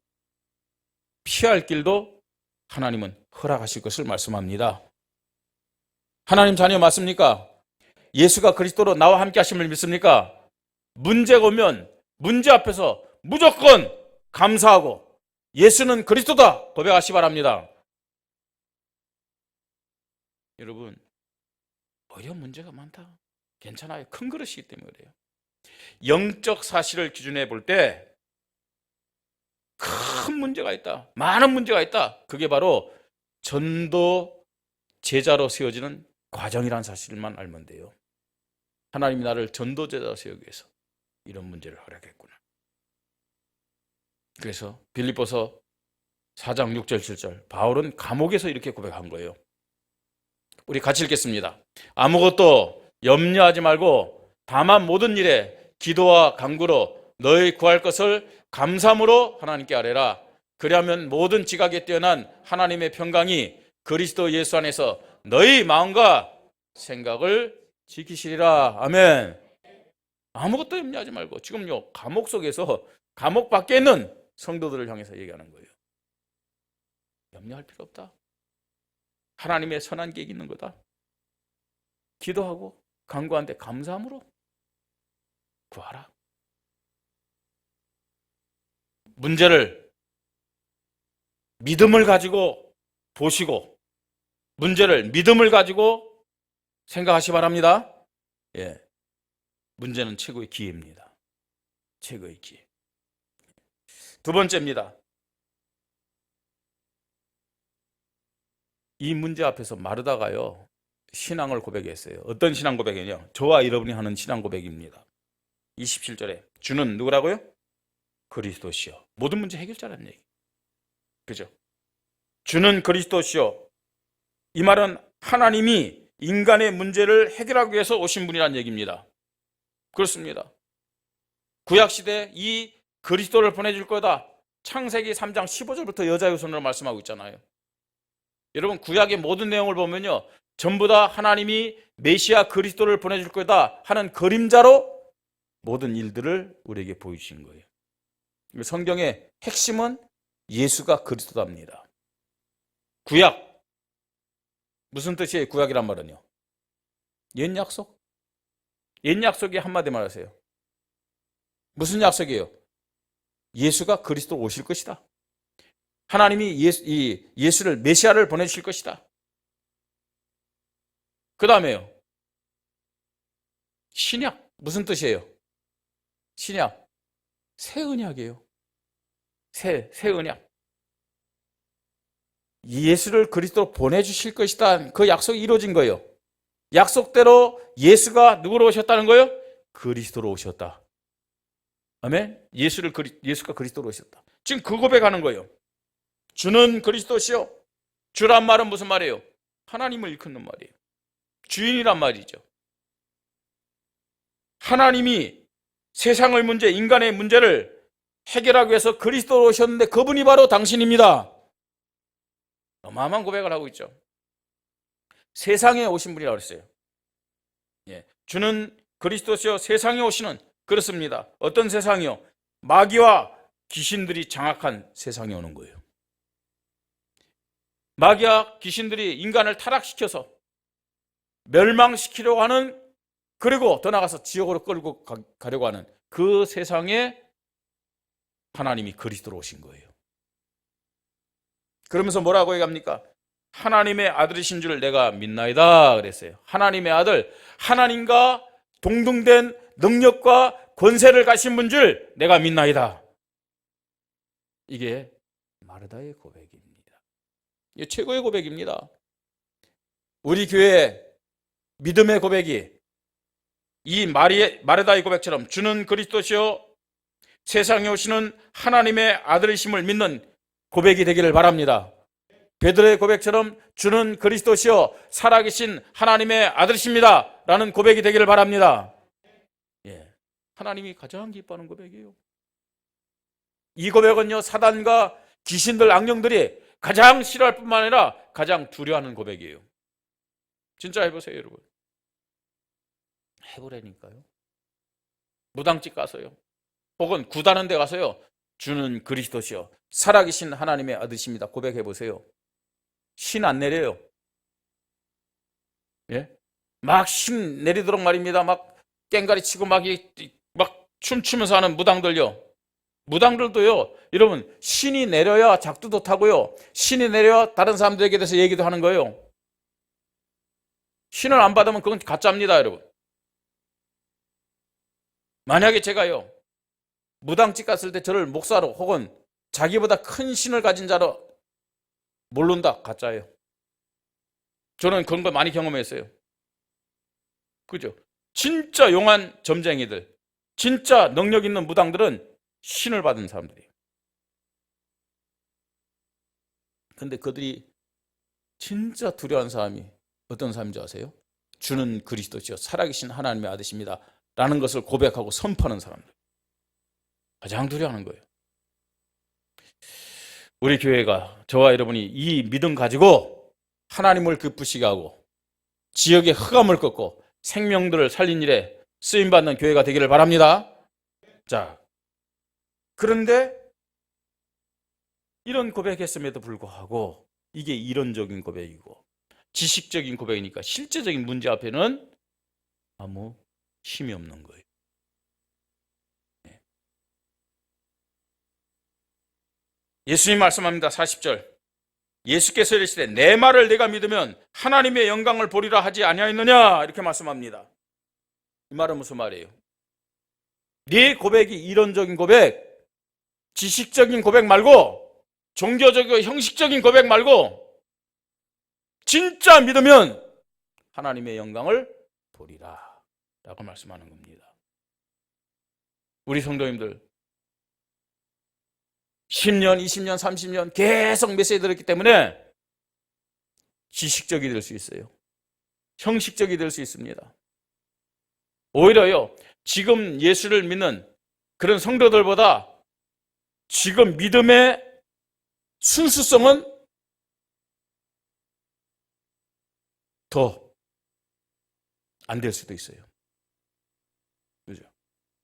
피할 길도 하나님은 허락하실 것을 말씀합니다. 하나님 자녀 맞습니까? 예수가 그리스도로 나와 함께 하심을 믿습니까? 문제가 오면 문제 앞에서 무조건 감사하고 예수는 그리스도다 고백하시 바랍니다. 여러분, 어려운 문제가 많다. 괜찮아요. 큰 그릇이기 때문에 그래요. 영적 사실을 기준해 볼 때 큰 문제가 있다, 많은 문제가 있다. 그게 바로 전도 제자로 세워지는 과정이라는 사실만 알면 돼요. 하나님이 나를 전도 제자로 세우기 위해서 이런 문제를 허락했구나. 그래서 빌립보서 4장 6절 7절, 바울은 감옥에서 이렇게 고백한 거예요. 우리 같이 읽겠습니다. 아무것도 염려하지 말고 다만 모든 일에 기도와 간구로 너희 구할 것을 감사함으로 하나님께 아뢰라. 그리하면 모든 지각에 뛰어난 하나님의 평강이 그리스도 예수 안에서 너희 마음과 생각을 지키시리라. 아멘. 아무것도 염려하지 말고, 지금요 감옥 속에서, 감옥 밖에 있는 성도들을 향해서 얘기하는 거예요. 염려할 필요 없다. 하나님의 선한 계획이 있는 거다. 기도하고 간구하는데 감사함으로 구하라. 문제를 믿음을 가지고 보시고, 문제를 믿음을 가지고 생각하시 바랍니다. 예, 문제는 최고의 기회입니다. 최고의 기회. 두 번째입니다. 이 문제 앞에서 마르다가요 신앙을 고백했어요. 어떤 신앙 고백이냐? 저와 여러분이 하는 신앙 고백입니다. 27절에 주는 누구라고요? 그리스도시요. 모든 문제 해결자라는 얘기. 그죠? 주는 그리스도시요. 이 말은 하나님이 인간의 문제를 해결하기 위해서 오신 분이라는 얘기입니다. 그렇습니다. 구약시대에 이 그리스도를 보내줄 거다. 창세기 3장 15절부터 여자의 후손으로 말씀하고 있잖아요. 여러분, 구약의 모든 내용을 보면요 전부 다 하나님이 메시아 그리스도를 보내줄 거다 하는 그림자로 모든 일들을 우리에게 보여주신 거예요. 성경의 핵심은 예수가 그리스도답니다. 구약, 무슨 뜻이에요? 구약이란 말은요, 옛 약속. 옛 약속이 한마디 말하세요. 무슨 약속이에요? 예수가 그리스도로 오실 것이다. 하나님이 예수를, 메시아를 보내주실 것이다. 그 다음에요, 신약. 무슨 뜻이에요? 신약, 새 언약이에요. 새 언약. 예수를 그리스도로 보내주실 것이다. 그 약속이 이루어진 거예요. 약속대로 예수가 누구로 오셨다는 거예요? 그리스도로 오셨다. 아멘. 예수가 그리스도로 오셨다. 지금 그 고백하는 거예요. 주는 그리스도시요. 주란 말은 무슨 말이에요? 하나님을 일컫는 말이에요. 주인이란 말이죠. 하나님이 세상의 문제, 인간의 문제를 해결하기 위해서 그리스도로 오셨는데 그분이 바로 당신입니다. 어마어마한 고백을 하고 있죠. 세상에 오신 분이라고 그랬어요. 예, 주는 그리스도시여 세상에 오시는, 그렇습니다. 어떤 세상이요? 마귀와 귀신들이 장악한 세상에 오는 거예요. 마귀와 귀신들이 인간을 타락시켜서 멸망시키려고 하는, 그리고 더 나아가서 지옥으로 끌고 가려고 하는 그 세상에 하나님이 그리스도로 오신 거예요. 그러면서 뭐라고 얘기합니까? 하나님의 아들이신 줄 내가 믿나이다 그랬어요. 하나님의 아들, 하나님과 동등된 능력과 권세를 가신 분 줄 내가 믿나이다. 이게 마르다의 고백입니다. 이게 최고의 고백입니다. 우리 교회의 믿음의 고백이 이 마르다의 고백처럼 주는 그리스도시요 세상에 오시는 하나님의 아들이심을 믿는 고백이 되기를 바랍니다. 베드로의 고백처럼 주는 그리스도시요 살아계신 하나님의 아들이십니다 라는 고백이 되기를 바랍니다. 예, 하나님이 가장 기뻐하는 고백이에요. 이 고백은요, 사단과 귀신들, 악령들이 가장 싫어할 뿐만 아니라 가장 두려워하는 고백이에요. 진짜 해보세요, 여러분. 해보라니까요. 무당집 가서요, 혹은 구다는 데 가서요, 주는 그리스도시요 살아계신 하나님의 아들이십니다 고백해보세요. 신 안 내려요. 예? 막 신 내리도록 말입니다. 막 깽가리 치고 막 춤추면서 하는 무당들요. 무당들도요, 여러분, 신이 내려야 작두도 타고요, 신이 내려야 다른 사람들에게 대해서 얘기도 하는 거예요. 신을 안 받으면 그건 가짜입니다, 여러분. 만약에 제가요, 무당집 갔을 때 저를 목사로 혹은 자기보다 큰 신을 가진 자로 모른다, 가짜예요. 저는 그런 걸 많이 경험했어요. 그죠? 진짜 용한 점쟁이들, 진짜 능력 있는 무당들은 신을 받은 사람들이에요. 근데 그들이 진짜 두려워하는 사람이 어떤 사람인지 아세요? 주는 그리스도시요 살아계신 하나님의 아들이십니다 라는 것을 고백하고 선포하는 사람들, 가장 두려워하는 거예요. 우리 교회가, 저와 여러분이 이 믿음 가지고 하나님을 기쁘시게 하고 지역의 흑암을 꺾고 생명들을 살린 일에 쓰임받는 교회가 되기를 바랍니다. 자, 그런데 이런 고백했음에도 불구하고 이게 이론적인 고백이고 지식적인 고백이니까 실제적인 문제 앞에는 아무 힘이 없는 거예요. 예수님 말씀합니다. 40절. 예수께서 이르시되 내 말을 내가 믿으면 하나님의 영광을 보리라 하지 아니하였느냐, 이렇게 말씀합니다. 이 말은 무슨 말이에요? 네 고백이 이론적인 고백, 지식적인 고백 말고, 종교적이고 형식적인 고백 말고 진짜 믿으면 하나님의 영광을 보리라 라고 말씀하는 겁니다. 우리 성도님들 10년, 20년, 30년 계속 메시지 들었기 때문에 지식적이 될 수 있어요. 형식적이 될 수 있습니다. 오히려요, 지금 예수를 믿는 그런 성도들보다 지금 믿음의 순수성은 더 안 될 수도 있어요. 그죠?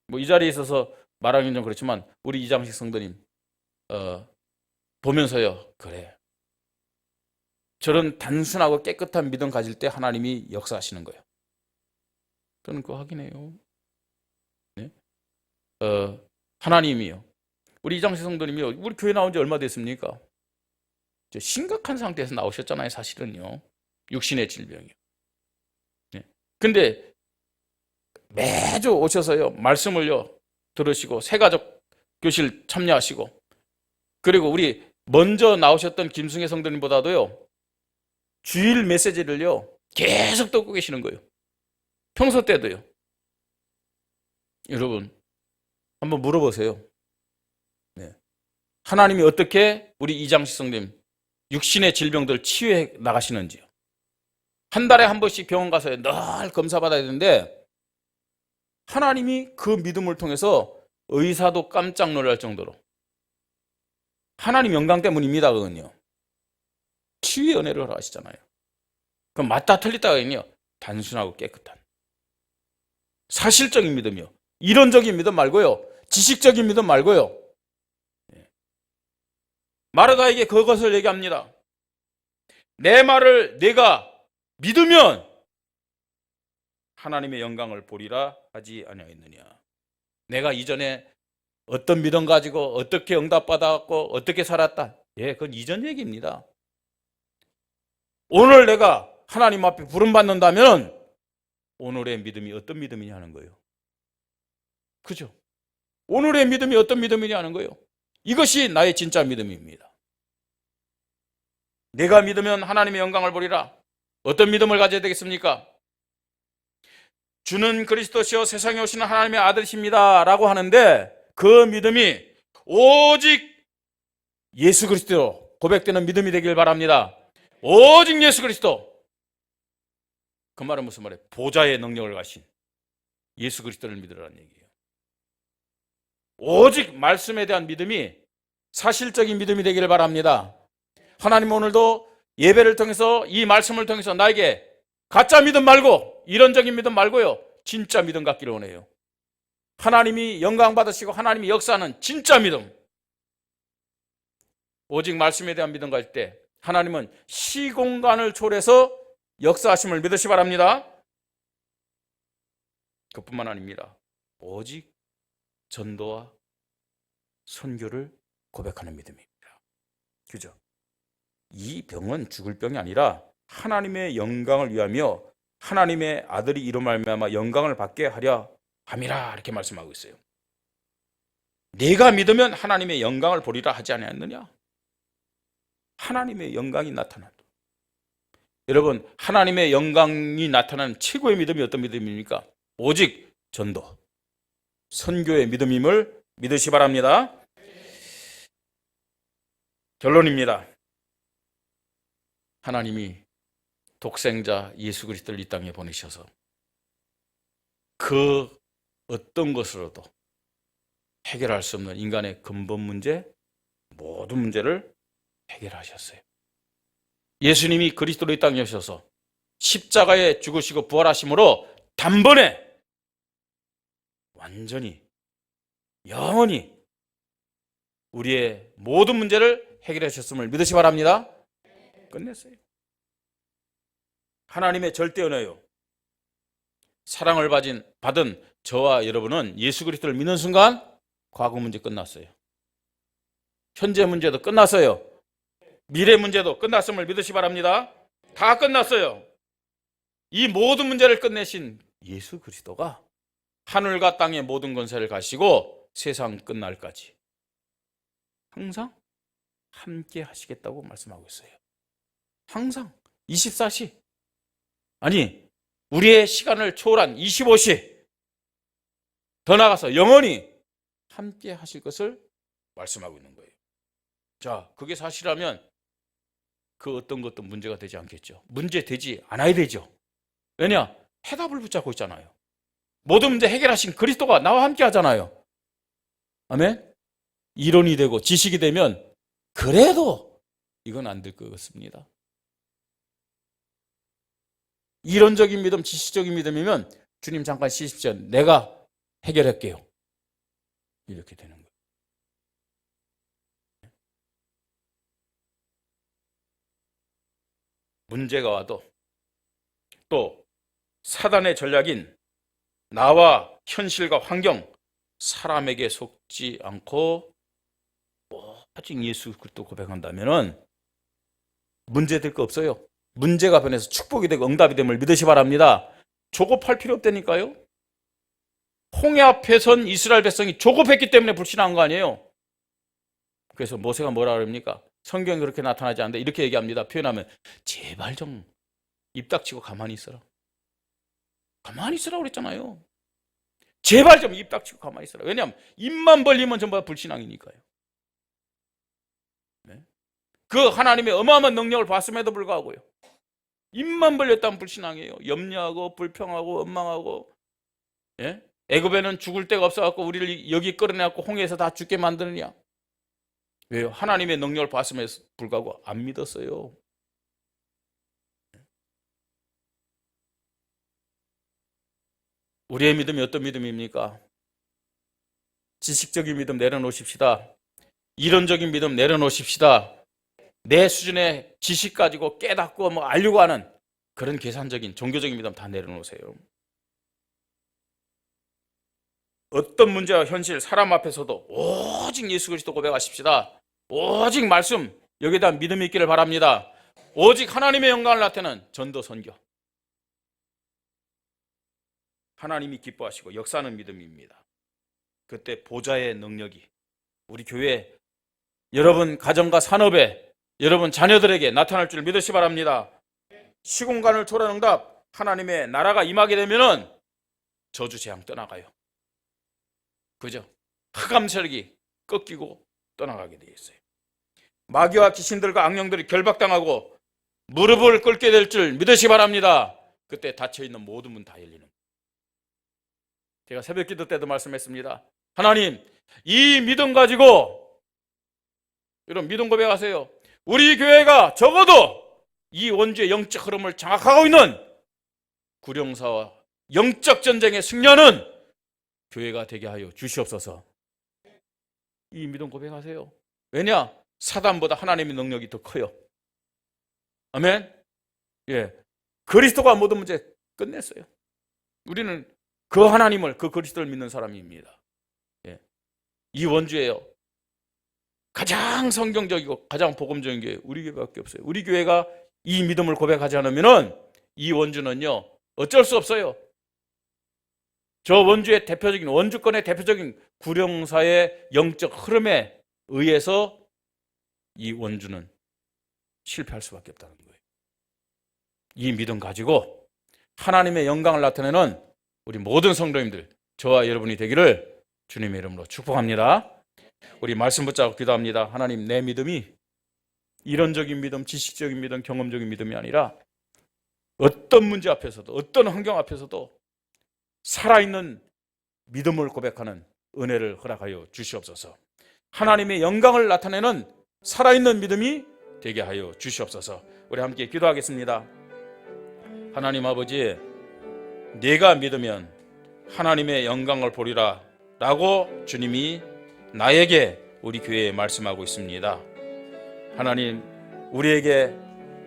뭐 이 자리에 있어서 말하기는 좀 그렇지만 우리 이장식 성도님 보면서요, 그래, 저런 단순하고 깨끗한 믿음 가질 때 하나님이 역사하시는 거예요. 저는 그거 확인해요. 네? 하나님이요, 우리 이장식 성도님이요, 우리 교회 나온 지 얼마 됐습니까? 심각한 상태에서 나오셨잖아요, 사실은요. 육신의 질병이요. 네. 근데 매주 오셔서요, 말씀을요 들으시고 새가족 교실 참여하시고, 그리고 우리 먼저 나오셨던 김승혜 성도님보다도요 주일 메시지를요 계속 듣고 계시는 거예요. 평소 때도요. 여러분 한번 물어보세요. 네. 하나님이 어떻게 우리 이장식 성도님 육신의 질병들 치유해 나가시는지요. 한 달에 한 번씩 병원 가서 늘 검사받아야 되는데 하나님이 그 믿음을 통해서 의사도 깜짝 놀랄 정도로, 하나님 영광 때문입니다. 그건요, 치유의 은혜를 하시잖아요. 그럼 맞다 틀리다가 아니요, 단순하고 깨끗한. 사실적인 믿음이요. 이론적인 믿음 말고요. 지식적인 믿음 말고요. 마르다에게 그것을 얘기합니다. 내 말을 내가 믿으면 하나님의 영광을 보리라 하지 아니하였느냐. 내가 이전에 어떤 믿음 가지고 어떻게 응답받았고 어떻게 살았다. 그건 이전 얘기입니다. 오늘 내가 하나님 앞에 부름받는다면 오늘의 믿음이 어떤 믿음이냐 하는 거예요. 그죠? 오늘의 믿음이 어떤 믿음이냐 하는 거예요. 이것이 나의 진짜 믿음입니다. 내가 믿으면 하나님의 영광을 보리라. 어떤 믿음을 가져야 되겠습니까? 주는 그리스도시요 세상에 오시는 하나님의 아들이십니다 라고 하는데 그 믿음이 오직 예수 그리스도로 고백되는 믿음이 되길 바랍니다. 오직 예수 그리스도. 그 말은 무슨 말이에요? 보좌의 능력을 가신 예수 그리스도를 믿으라는 얘기예요. 오직 말씀에 대한 믿음이 사실적인 믿음이 되기를 바랍니다. 하나님 오늘도 예배를 통해서 이 말씀을 통해서 나에게 가짜 믿음 말고 이론적인 믿음 말고요. 진짜 믿음 갖기를 원해요. 하나님이 영광 받으시고 하나님이 역사하는 진짜 믿음. 오직 말씀에 대한 믿음 가질 때 하나님은 시공간을 초월해서 역사하심을 믿으시 바랍니다. 그뿐만 아닙니다. 오직 전도와 선교를 고백하는 믿음입니다. 그죠? 이 병은 죽을 병이 아니라 하나님의 영광을 위하며 하나님의 아들이 이로 말미암아 영광을 받게 하려 함이라 이렇게 말씀하고 있어요. 내가 믿으면 하나님의 영광을 보리라 하지 않았느냐? 하나님의 영광이 나타난다. 여러분, 하나님의 영광이 나타나는 최고의 믿음이 어떤 믿음입니까? 오직 전도, 선교의 믿음임을 믿으시 바랍니다. 결론입니다. 하나님이 독생자 예수 그리스도를 이 땅에 보내셔서 그 어떤 것으로도 해결할 수 없는 인간의 근본 문제, 모든 문제를 해결하셨어요. 예수님이 그리스도로 이 땅에 오셔서 십자가에 죽으시고 부활하심으로 단번에 완전히 영원히 우리의 모든 문제를 해결하셨음을 믿으시 바랍니다. 끝냈어요. 하나님의 절대 은혜요. 사랑을 받은 저와 여러분은 예수 그리스도를 믿는 순간 과거 문제 끝났어요. 현재 문제도 끝났어요. 미래 문제도 끝났음을 믿으시 바랍니다. 다 끝났어요. 이 모든 문제를 끝내신 예수 그리스도가 하늘과 땅의 모든 권세를 가시고 세상 끝날까지 항상 함께 하시겠다고 말씀하고 있어요. 항상 24시 아니 우리의 시간을 초월한 25시 더 나아가서 영원히 함께 하실 것을 말씀하고 있는 거예요. 자, 그게 사실이라면 그 어떤 것도 문제가 되지 않겠죠. 문제 되지 않아야 되죠. 왜냐? 해답을 붙잡고 있잖아요. 모든 문제 해결하신 그리스도가 나와 함께 하잖아요. 아멘? 이론이 되고 지식이 되면 그래도 이건 안 될 것 같습니다. 이론적인 믿음, 지식적인 믿음이면 주님 잠깐 쉬십시오. 내가 해결할게요. 이렇게 되는 거예요. 문제가 와도 또 사단의 전략인 나와 현실과 환경, 사람에게 속지 않고 오직 예수 그리스도 고백한다면 문제될 거 없어요. 문제가 변해서 축복이 되고 응답이 됨을 믿으시 바랍니다. 조급할 필요 없다니까요. 홍해 앞에 선 이스라엘 백성이 조급했기 때문에 불신한 거 아니에요. 그래서 모세가 뭐라 그럽니까? 성경이 그렇게 나타나지 않는데 이렇게 얘기합니다. 표현하면 제발 좀 입 닥치고 가만히 있어라. 가만히 있으라고 그랬잖아요. 제발 좀 입 닥치고 가만히 있어라. 왜냐하면 입만 벌리면 전부 다 불신앙이니까요. 네? 그 하나님의 어마어마한 능력을 봤음에도 불구하고요. 입만 벌렸다면 불신앙이에요. 염려하고 불평하고 원망하고. 예? 애굽에는 죽을 데가 없어갖고 우리를 여기 끌어내갖고 홍해에서 다 죽게 만드느냐. 왜요? 하나님의 능력을 봤음에도 불구하고 안 믿었어요. 우리의 믿음이 어떤 믿음입니까? 지식적인 믿음 내려놓으십시다. 이론적인 믿음 내려놓으십시다. 내 수준의 지식 가지고 깨닫고 뭐 알려고 하는 그런 계산적인 종교적인 믿음 다 내려놓으세요. 어떤 문제와 현실, 사람 앞에서도 오직 예수 그리스도 고백하십시다. 오직 말씀, 여기에 대한 믿음이 있기를 바랍니다. 오직 하나님의 영광을 나타내는 전도 선교. 하나님이 기뻐하시고 역사하는 믿음입니다. 그때 보좌의 능력이 우리 교회, 여러분 가정과 산업에, 여러분 자녀들에게 나타날 줄 믿으시 바랍니다. 시공간을 초월한 응답, 하나님의 나라가 임하게 되면은 저주 재앙 떠나가요. 그죠? 흑암 세력이 꺾이고 떠나가게 되어 있어요. 마귀와 귀신들과 악령들이 결박당하고 무릎을 꿇게 될 줄 믿으시 바랍니다. 그때 닫혀있는 모든 문 다 열리는 거예요. 제가 새벽 기도 때도 말씀했습니다. 하나님, 이 믿음 가지고 이런 믿음 고백하세요. 우리 교회가 적어도 이 원주의 영적 흐름을 장악하고 있는 구령사와 영적 전쟁에 승리하는 교회가 되게 하여 주시옵소서. 이 믿음 고백하세요. 왜냐? 사단보다 하나님의 능력이 더 커요. 아멘. 예, 그리스도가 모든 문제 끝냈어요. 우리는 그 하나님을, 그 그리스도를 믿는 사람입니다. 예, 이 원주에요. 가장 성경적이고 가장 복음적인 게 우리 교회밖에 없어요. 우리 교회가 이 믿음을 고백하지 않으면은 이 원주는요 어쩔 수 없어요. 저 원주의 대표적인, 원주권의 대표적인 구령사의 영적 흐름에 의해서 이 원주는 실패할 수밖에 없다는 거예요. 이 믿음 가지고 하나님의 영광을 나타내는 우리 모든 성도님들, 저와 여러분이 되기를 주님의 이름으로 축복합니다. 우리 말씀 붙잡고 기도합니다. 하나님, 내 믿음이 이론적인 믿음, 지식적인 믿음, 경험적인 믿음이 아니라 어떤 문제 앞에서도, 어떤 환경 앞에서도 살아있는 믿음을 고백하는 은혜를 허락하여 주시옵소서. 하나님의 영광을 나타내는 살아있는 믿음이 되게 하여 주시옵소서. 우리 함께 기도하겠습니다. 하나님 아버지, 네가 믿으면 하나님의 영광을 보리라 라고 주님이 나에게, 우리 교회에 말씀하고 있습니다. 하나님, 우리에게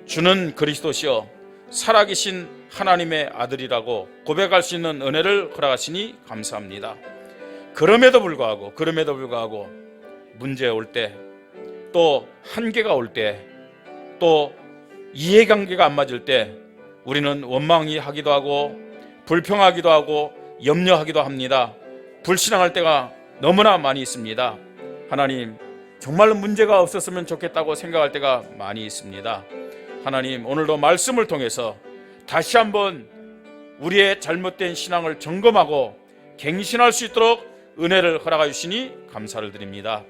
주는 그리스도시여 살아계신 하나님의 아들이라고 고백할 수 있는 은혜를 허락하시니 감사합니다. 그럼에도 불구하고 문제 올 때, 또 한계가 올 때, 또 이해관계가 안 맞을 때 우리는 원망하기도 하고 불평하기도 하고 염려하기도 합니다. 불신앙할 때가 너무나 많이 있습니다. 하나님, 정말로 문제가 없었으면 좋겠다고 생각할 때가 많이 있습니다. 하나님, 오늘도 말씀을 통해서 다시 한번 우리의 잘못된 신앙을 점검하고 갱신할 수 있도록 은혜를 허락해 주시니 감사를 드립니다.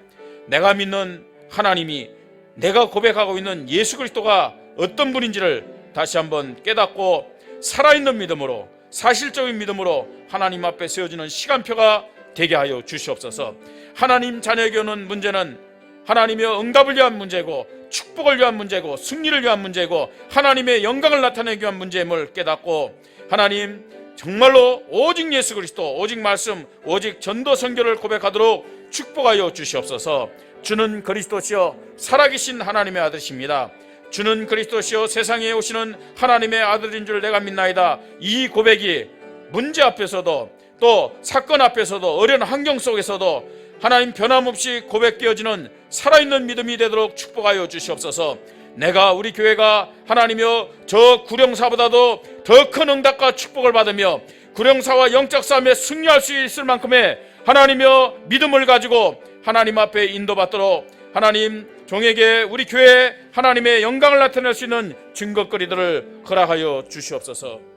내가 믿는 하나님이, 내가 고백하고 있는 예수 그리스도가 어떤 분인지를 다시 한번 깨닫고 살아있는 믿음으로, 사실적인 믿음으로 하나님 앞에 세워지는 시간표가 되게 하여 주시옵소서. 하나님 자녀에게 오는 문제는 하나님의 응답을 위한 문제고, 축복을 위한 문제고, 승리를 위한 문제고, 하나님의 영광을 나타내기 위한 문제임을 깨닫고, 하나님 정말로 오직 예수 그리스도, 오직 말씀, 오직 전도 선교를 고백하도록 축복하여 주시옵소서. 주는 그리스도시여 살아계신 하나님의 아들이십니다. 주는 그리스도시여 세상에 오시는 하나님의 아들인 줄 내가 믿나이다. 이 고백이 문제 앞에서도, 또 사건 앞에서도, 어려운 환경 속에서도 하나님 변함없이 고백되어지는 살아있는 믿음이 되도록 축복하여 주시옵소서. 내가, 우리 교회가 하나님이여 저 구령사보다도 더 큰 응답과 축복을 받으며 구령사와 영적 싸움에 승리할 수 있을 만큼의 하나님이여 믿음을 가지고 하나님 앞에 인도받도록 하나님 종에게, 우리 교회에 하나님의 영광을 나타낼 수 있는 증거거리들을 허락하여 주시옵소서.